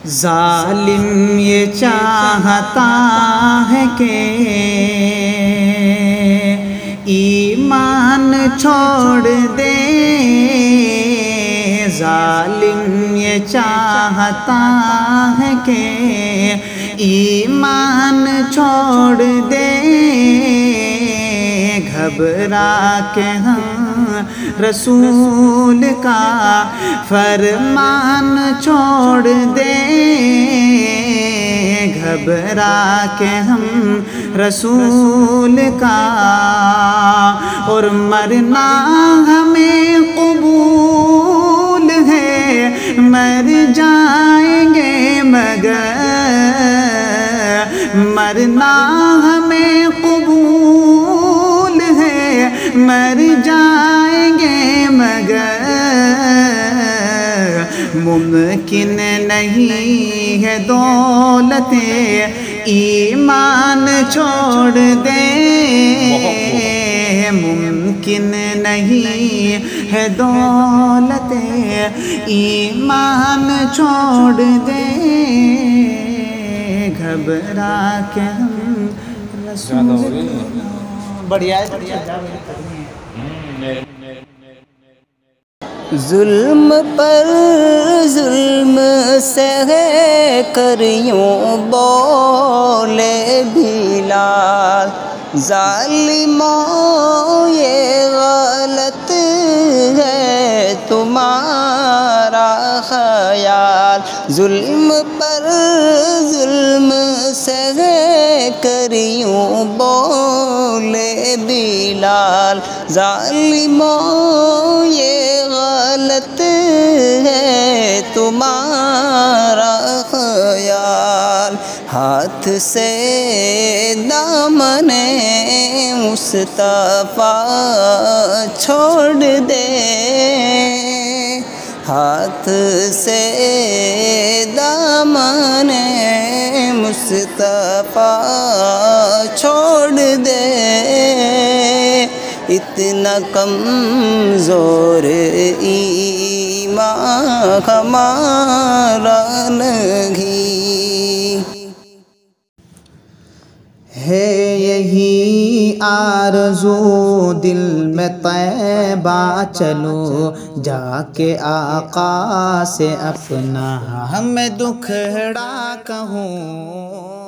ظالم یہ چاہتا ہے کہ ایمان چھوڑ دے، ظالم یہ چاہتا ہے کہ ایمان چھوڑ دے، گھبرا کے ہم رسول کا فرمان چھوڑ دے، گھبرا کے ہم رسول کا، اور مرنا ہمیں قبول ہے، مر جائیں گے مگر، مرنا ہمیں قبول ہے، مر جائیں گے مگر ممکن نہیں ہے دولت ایمان چھوڑ دے، ممکن نہیں ہے دولت ایمان چھوڑ دے، گھبرا کے ہم رسول بڑھیا ظلم پر ظلم سہے کر یوں بولے بلال، ظالموں یہ غلط ہے تمہارا خیال، ظلم پر ظلم سہے کر یوں بولے بلال، ظالموں یہ غلط ہے تمہارا خیال، ہاتھ سے دامن مصطفیٰ چھوڑ دے، ہاتھ سے دامن مصطفیٰ چھوڑ دے، اتنا کمزور ایمان ہمارا نہیں ہے، یہی آرزو دل میں طیبہ چلو جا کے آقا سے اپنا ہمیں دکھڑا کہوں۔